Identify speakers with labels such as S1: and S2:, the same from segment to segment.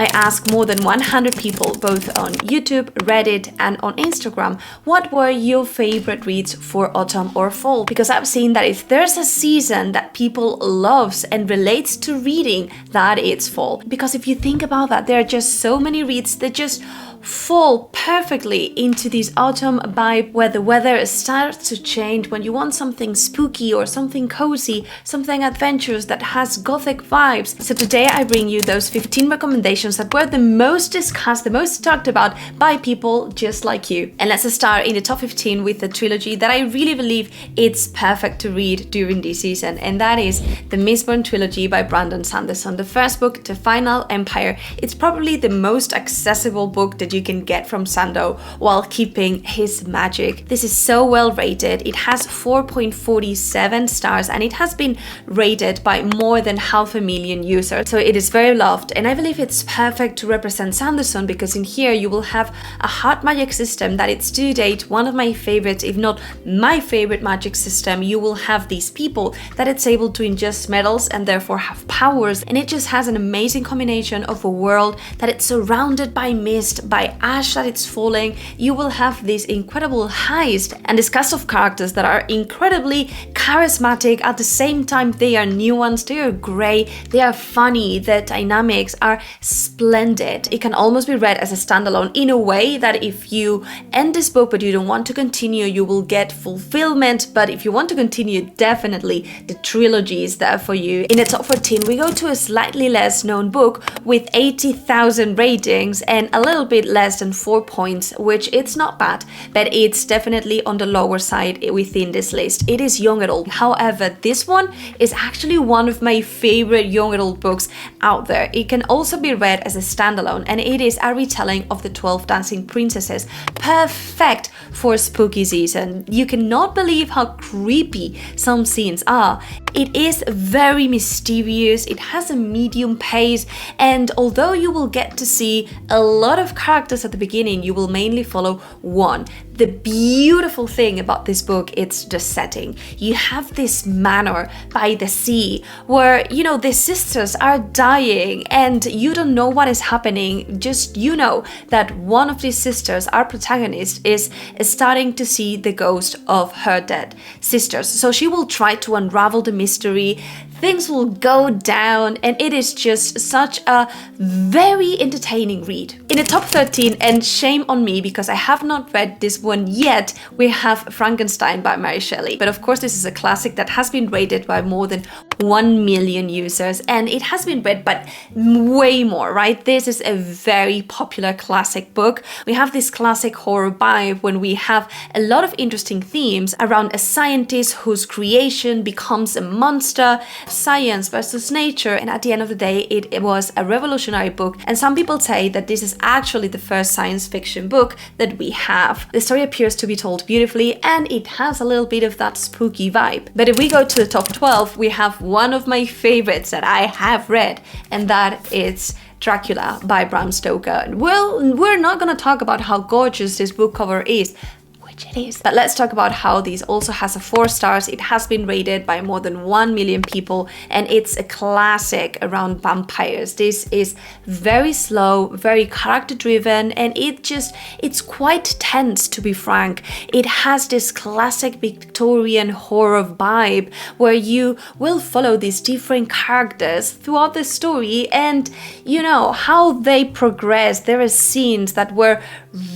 S1: I asked more than 100 people, both on YouTube, Reddit, and on Instagram, what were your favorite reads for autumn or fall? Because I've seen that if there's a season that people loves and relates to reading, that it's fall. Because if you think about that, there are just so many reads that just fall perfectly into this autumn vibe where the weather starts to change, when you want something spooky or something cozy, something adventurous that has Gothic vibes. So today I bring you those 15 recommendations that were the most discussed, the most talked about by people just like you. And let's start in the top 15 with the trilogy that I really believe it's perfect to read during this season, and that is the Mistborn trilogy by Brandon Sanderson. The first book, The Final Empire, it's probably the most accessible book that you can get from Sando while keeping his magic. This is so well rated. It has 4.47 stars and it has been rated by more than 500,000 users. So it is very loved, and I believe it's perfect to represent Sanderson because in here you will have a hard magic system that it's to date one of my favorites, if not my favorite magic system. You will have these people that it's able to ingest metals and therefore have powers, and it just has an amazing combination of a world that it's surrounded by mist, by ash that it's falling. You will have this incredible heist and this cast of characters that are incredibly charismatic. At the same time, they are nuanced, they are grey, they are funny, the dynamics are splendid. It can almost be read as a standalone in a way that if you end this book but you don't want to continue, you will get fulfillment. But if you want to continue, definitely the trilogy is there for you. In the top 14, we go to a slightly less known book with 80,000 ratings and a little bit less than 4 points, which it's not bad, but it's definitely on the lower side within this list. It is young adult. However, this one is actually one of my favorite young adult books out there. It can also be read as a standalone, and it is a retelling of the 12 Dancing Princesses. Perfect for spooky season. You cannot believe how creepy some scenes are. It is very mysterious, it has a medium pace, and although you will get to see a lot of characters at the beginning, you will mainly follow one. The beautiful thing about this book, it's the setting. You have this manor by the sea where, you know, the sisters are dying and you don't know what is happening. Just, you know, that one of these sisters, our protagonist, is starting to see the ghost of her dead sisters. So she will try to unravel the mystery. Things will go down, and it is just such a very entertaining read. In the top 13, and shame on me because I have not read this one yet, we have Frankenstein by Mary Shelley. But of course, this is a classic that has been rated by more than 1 million users, and it has been read but way more, right? This is a very popular classic book. We have this classic horror vibe when we have a lot of interesting themes around a scientist whose creation becomes a monster, science versus nature, and at the end of the day it was a revolutionary book, and some people say that this is actually the first science fiction book that we have. The story appears to be told beautifully and it has a little bit of that spooky vibe. But if we go to the top 12, we have one of my favorites that I have read, and that is Dracula by Bram Stoker. Well, we're not gonna talk about how gorgeous this book cover is, which it is. But let's talk about how this also has a 4 stars. It has been rated by more than 1 million people, and it's a classic around vampires. This is very slow, very character driven, and it's quite tense, to be frank. It has this classic Victorian horror vibe where you will follow these different characters throughout the story, and you know how they progress. There are scenes that were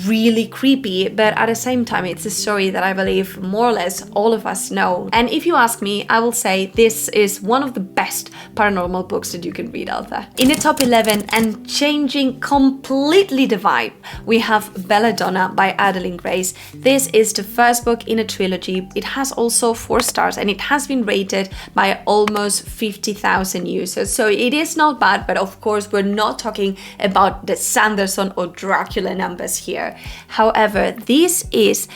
S1: really creepy, but at the same time it's a story that I believe more or less all of us know. And if you ask me, I will say this is one of the best paranormal books that you can read out there. In the top 11, and changing completely the vibe, we have Belladonna by Adeline Grace. This is the first book in a trilogy. It has also 4 stars and it has been rated by almost 50,000 users. So it is not bad, but of course we're not talking about the Sanderson or Dracula numbers here. However, this is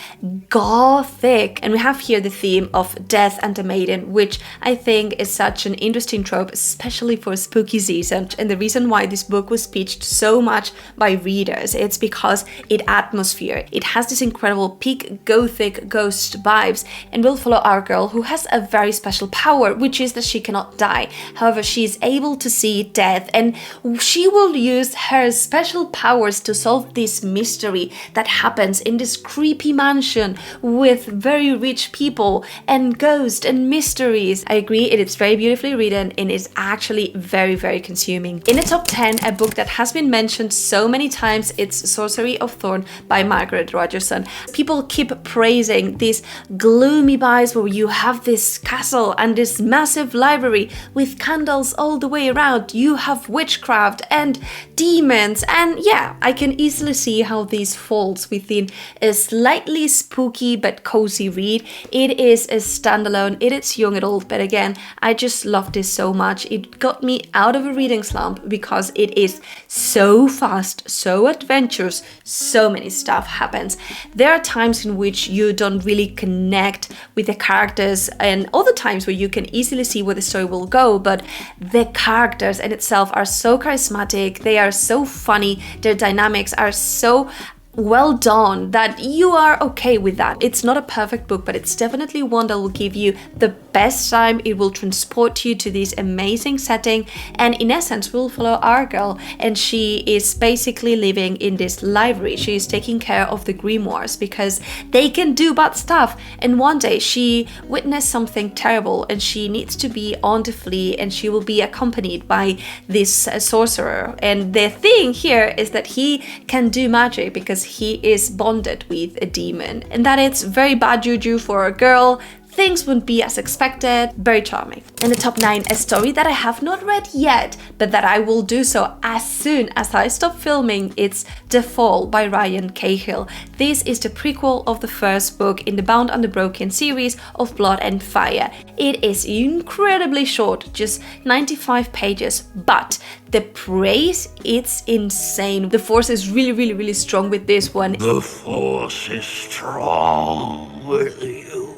S1: Gothic. And we have here the theme of death and the maiden, which I think is such an interesting trope, especially for spooky season. And the reason why this book was pitched so much by readers, it's because it atmosphere. It has this incredible peak Gothic ghost vibes, and we'll follow our girl who has a very special power, which is that she cannot die. However, she is able to see death, and she will use her special powers to solve this mystery that happens in this creepy mansion with very rich people and ghosts and mysteries. I agree, it is very beautifully written and is actually very, very consuming. In the top 10, a book that has been mentioned so many times, it's Sorcery of Thorn by Margaret Rogerson. People keep praising these gloomy vibes where you have this castle and this massive library with candles all the way around. You have witchcraft and demons, and yeah, I can easily see how this falls within a slightly spooky but cozy read. It is a standalone, it is young adult, but again, I just love this so much. It got me out of a reading slump because it is so fast, so adventurous, so many stuff happens. There are times in which you don't really connect with the characters, and other times where you can easily see where the story will go, but the characters in itself are so charismatic, they are so funny, their dynamics are so well done that you are okay with that. It's not a perfect book, but it's definitely one that will give you the best time. It will transport you to this amazing setting, and in essence we'll follow our girl, and she is basically living in this library. She is taking care of the grimoires because they can do bad stuff, and one day she witnessed something terrible and she needs to be on the flee, and she will be accompanied by this sorcerer. And the thing here is that he can do magic because he is bonded with a demon, and that it's very bad juju for a girl. Things wouldn't be as expected. Very charming. In the top 9, a story that I have not read yet, but that I will do so as soon as I stop filming. It's The Fall by Ryan Cahill. This is the prequel of the first book in the Bound and the Broken series of Blood and Fire. It is incredibly short, just 95 pages, but the praise, it's insane. The force is really, really, really strong with this one.
S2: The force is strong with you.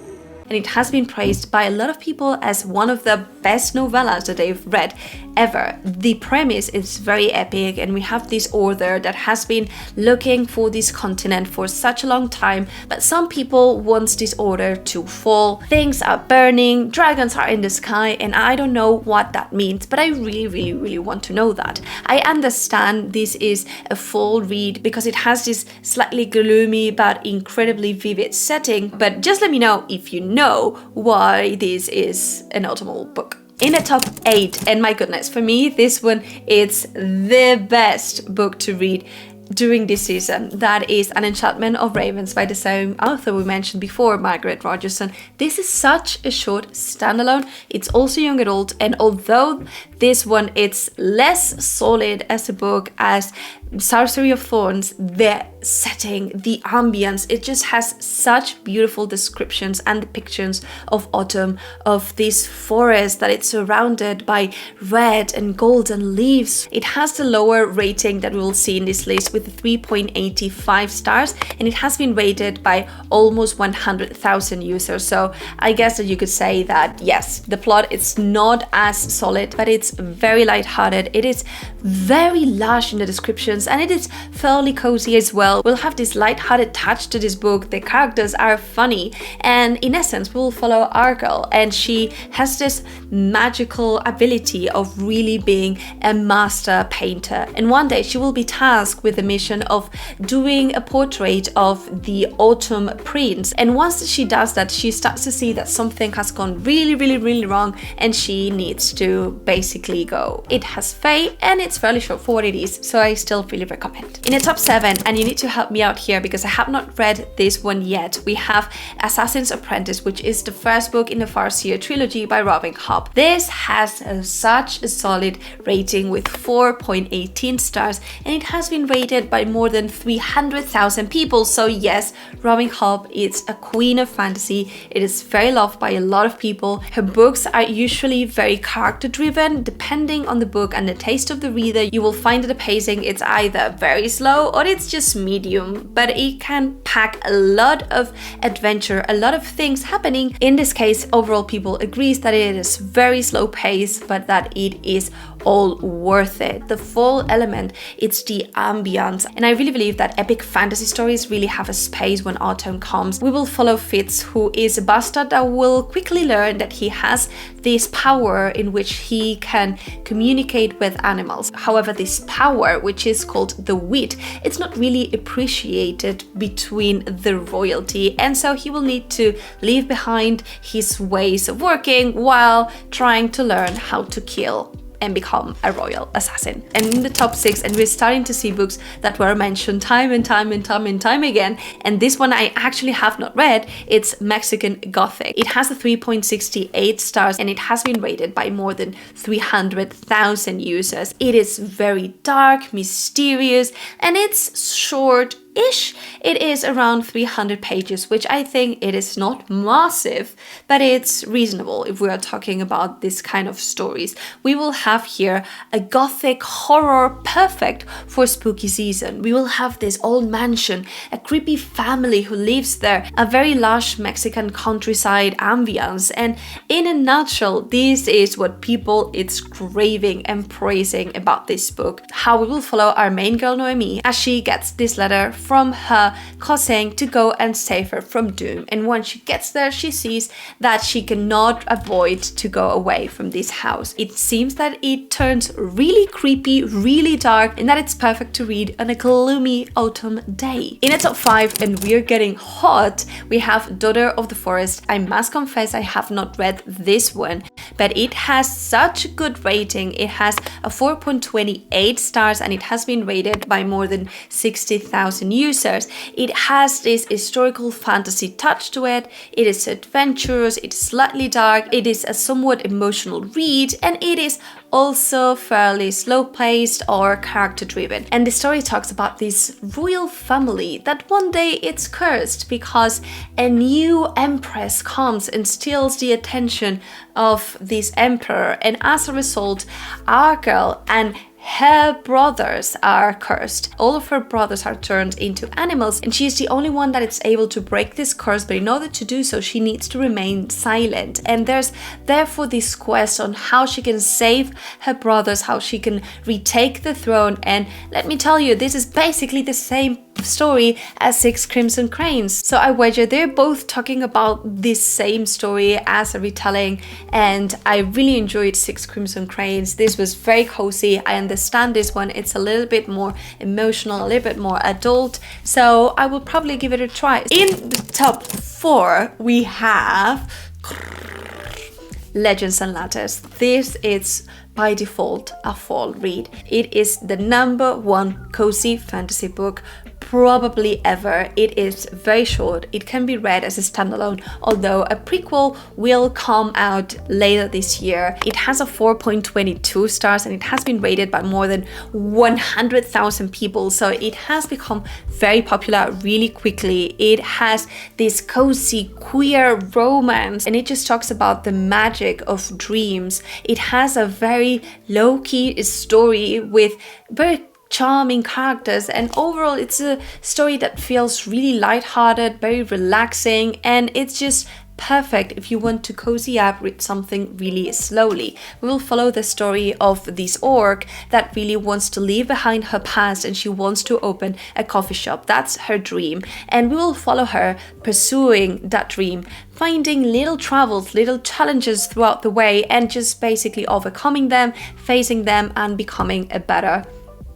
S1: And it has been praised by a lot of people as one of the best novellas that they've read ever. The premise is very epic, and we have this author that has been looking for this continent for such a long time, but some people want this order to fall. Things are burning, dragons are in the sky, and I don't know what that means, but I really, really, really want to know that. I understand this is a fall read because it has this slightly gloomy but incredibly vivid setting, but just let me know if you know why this is an autumnal book. In the top 8, and my goodness, for me, this one is the best book to read during this season. That is An Enchantment of Ravens by the same author we mentioned before, Margaret Rogerson. This is such a short standalone. It's also young adult, and although this one it's less solid as a book as Sorcery of Thorns, the setting, the ambience, it just has such beautiful descriptions and depictions of autumn, of this forest that it's surrounded by red and golden leaves. It has the lower rating that we will see in this list with 3.85 stars, and it has been rated by almost 100,000 users. So I guess that you could say that yes, the plot is not as solid, but it's very lighthearted. It is very lush in the descriptions, and it is fairly cozy as well. We'll have this light-hearted touch to this book. The characters are funny, and in essence we'll follow our girl, and she has this magical ability of really being a master painter, and one day she will be tasked with the mission of doing a portrait of the autumn prince, and once she does that, she starts to see that something has gone really, really, really wrong, and she needs to basically go. It has Fae, and it's fairly short for what it is, so I still really recommend. In the top 7, and you need to help me out here because I have not read this one yet, we have Assassin's Apprentice, which is the first book in the Farseer trilogy by Robin Hobb. This has such a solid rating with 4.18 stars, and it has been rated by more than 300,000 people. So yes, Robin Hobb is a queen of fantasy. It is very loved by a lot of people. Her books are usually very character driven. The depending on the book and the taste of the reader, you will find that the pacing, it's either very slow or it's just medium, but it can pack a lot of adventure, a lot of things happening. In this case, overall people agrees that it is very slow pace, but that it is all worth it. The fall element, it's the ambience, and I really believe that epic fantasy stories really have a space when autumn comes. We will follow Fitz, who is a bastard that will quickly learn that he has this power in which he can communicate with animals. However, this power, which is called the wit, it's not really appreciated between the royalty, and so he will need to leave behind his ways of working while trying to learn how to kill and become a royal assassin. And in the top 6, and we're starting to see books that were mentioned time and time again, and this one I actually have not read, it's Mexican Gothic. It has a 3.68 stars and it has been rated by more than 300,000 users. It is very dark, mysterious, and it's short-ish. It is around 300 pages, which I think it is not massive, but it's reasonable if we are talking about this kind of stories. We will have here a gothic horror perfect for spooky season. We will have this old mansion, a creepy family who lives there, a very lush Mexican countryside ambience, and in a nutshell, this is what people it's craving and praising about this book. How we will follow our main girl Noemi as she gets this letter from her cousin to go and save her from doom, and once she gets there she sees that she cannot avoid to go away from this house. It seems that it turns really creepy, really dark, and that it's perfect to read on a gloomy autumn day. In the top 5, and we're getting hot, we have Daughter of the Forest. I must confess I have not read this one, but it has such a good rating. It has a 4.28 stars and it has been rated by more than 60,000 users. It has this historical fantasy touch to it. It is adventurous, it's slightly dark, it is a somewhat emotional read, and it is also fairly slow-paced or character-driven. And the story talks about this royal family that one day it's cursed because a new empress comes and steals the attention of this emperor, and as a result, our girl and her brothers are cursed. All of her brothers are turned into animals, and she is the only one that is able to break this curse, but in order to do so she needs to remain silent. And there's therefore this quest on how she can save her brothers, how she can retake the throne. And let me tell you, this is basically the same story as Six Crimson Cranes. So I wager they're both talking about this same story as a retelling, and I really enjoyed Six Crimson Cranes. This was very cozy. I understand this one, it's a little bit more emotional, a little bit more adult, so I will probably give it a try. In the top 4 we have Legends and Ladders. This is by default a fall read. It is the #1 cozy fantasy book probably ever. It is very short. It can be read as a standalone, although a prequel will come out later this year. It has a 4.22 stars and it has been rated by more than 100,000 people, so it has become very popular really quickly. It has this cozy queer romance and it just talks about the magic of dreams. It has a very low-key story with very charming characters, and overall it's a story that feels really lighthearted, very relaxing, and it's just perfect if you want to cozy up with something really slowly. We will follow the story of this orc that really wants to leave behind her past and she wants to open a coffee shop. That's her dream, and we will follow her pursuing that dream, finding little troubles, little challenges throughout the way, and just basically overcoming them, facing them, and becoming a better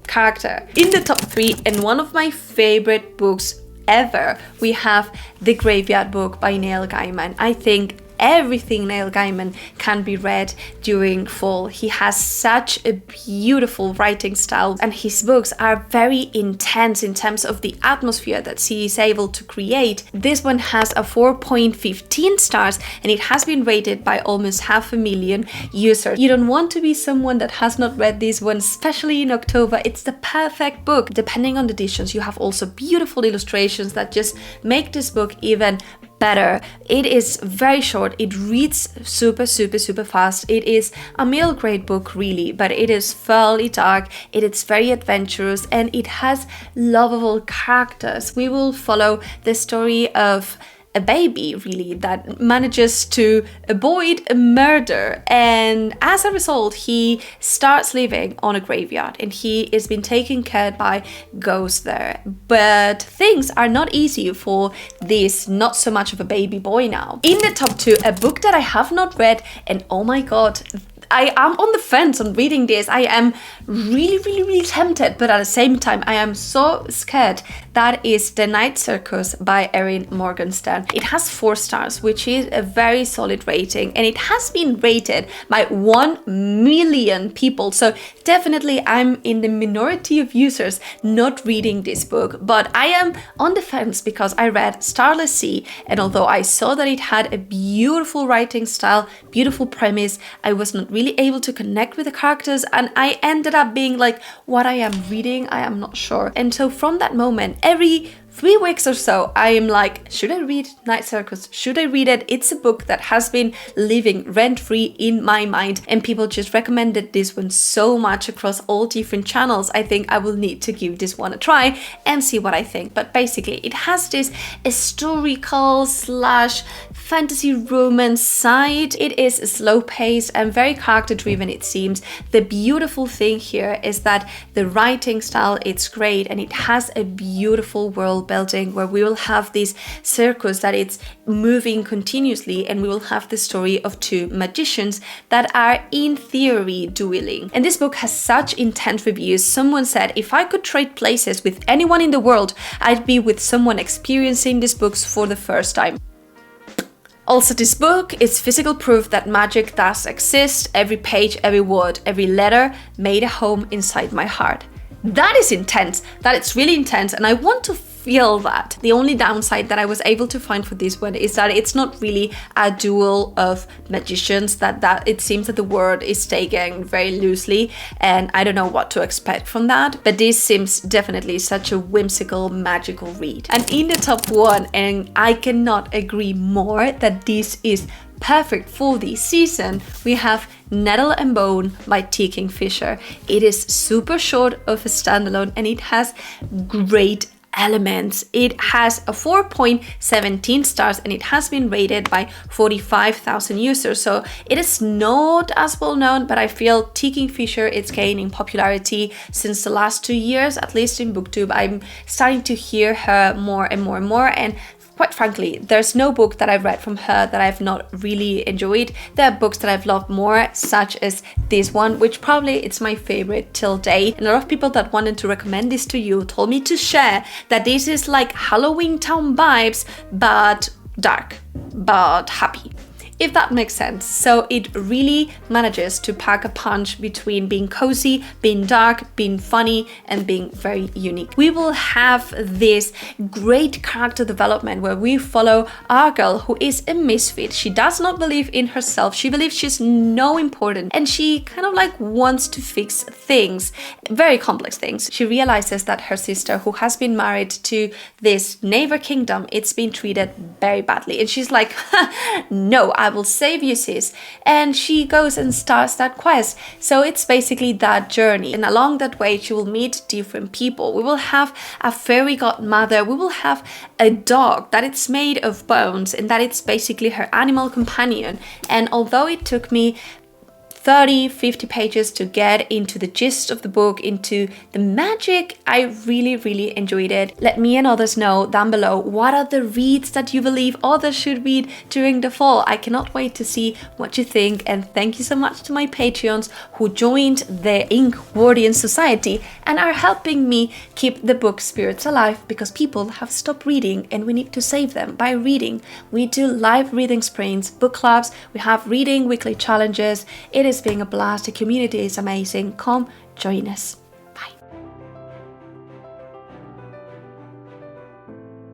S1: character. In the top 3, and one of my favorite books ever, we have The Graveyard Book by Neil Gaiman. I think everything Neil Gaiman can be read during fall. He has such a beautiful writing style and his books are very intense in terms of the atmosphere that he is able to create. This one has a 4.15 stars and it has been rated by almost 500,000 users. You don't want to be someone that has not read this one, especially in October. It's the perfect book. Depending on the editions, you have also beautiful illustrations that just make this book even better. It is very short. It reads super fast. It is a middle grade book really, but it is fairly dark. It is very adventurous and it has lovable characters. We will follow the story of a baby really that manages to avoid a murder, and as a result he starts living on a graveyard and he is being taken care by ghosts there. But things are not easy for this not so much of a baby boy now. In the top 2, a book that I have not read, and oh my god, I am on the fence on reading this. I am really tempted, but at the same time I am so scared. That is The Night Circus by Erin Morgenstern. It has 4 stars, which is a very solid rating, and it has been rated by 1 million people. So definitely I'm in the minority of users not reading this book, but I am on the fence because I read Starless Sea, and although I saw that it had a beautiful writing style, beautiful premise, I was not really able to connect with the characters, and I ended up being like, what I am reading, I am not sure. And so from that moment, every 3 weeks or so, I am like, should I read Night Circus? Should I read it? It's a book that has been living rent-free in my mind, and people just recommended this one so much across all different channels. I think I will need to give this one a try and see what I think. But basically, it has this historical / fantasy romance side. It is slow-paced and very character-driven, it seems. The beautiful thing here is that the writing style, it's great, and it has a beautiful world building where we will have this circus that it's moving continuously, and we will have the story of 2 magicians that are in theory dueling. And this book has such intense reviews. Someone said, if I could trade places with anyone in the world, I'd be with someone experiencing these books for the first time. Also, this book is physical proof that magic does exist. Every page, every word, every letter made a home inside my heart. That is intense. That is really intense, and I want to feel that. The only downside that I was able to find for this one is that it's not really a duel of magicians, that it seems that the word is taken very loosely, and I don't know what to expect from that, but this seems definitely such a whimsical, magical read. And in the top 1, and I cannot agree more that this is perfect for this season, we have Nettle and Bone by T. Kingfisher. It is super short of a standalone, and it has great elements. It has a 4.17 stars, and it has been rated by 45,000 users. So it is not as well known, but I feel T. Kingfisher is gaining popularity since the last 2 years, at least in BookTube. I'm starting to hear her more and more, and quite frankly, there's no book that I've read from her that I've not really enjoyed. There are books that I've loved more, such as this one, which probably it's my favorite till date. And a lot of people that wanted to recommend this to you told me to share that this is like Halloween Town vibes, but dark, but happy, if that makes sense. So it really manages to pack a punch between being cozy, being dark, being funny, and being very unique. We will have this great character development where we follow our girl who is a misfit. She does not believe in herself. She believes she's no important, and she kind of like wants to fix things, very complex things. She realizes that her sister, who has been married to this neighbor kingdom, it's been treated very badly, and she's like, no, I will save you, sis. And she goes and starts that quest. So it's basically that journey, and along that way she will meet different people. We will have a fairy godmother. We will have a dog that it's made of bones, and that it's basically her animal companion. And although it took me 30-50 pages to get into the gist of the book, into the magic, I really enjoyed it. Let me and others know down below, what are the reads that you believe others should read during the fall? I cannot wait to see what you think, and thank you so much to my Patreons who joined the Inkwardian Society and are helping me keep the book spirits alive, because people have stopped reading and we need to save them by reading. We do live reading sprints, book clubs, we have reading weekly challenges. It is being a blast. The community is amazing. Come join us.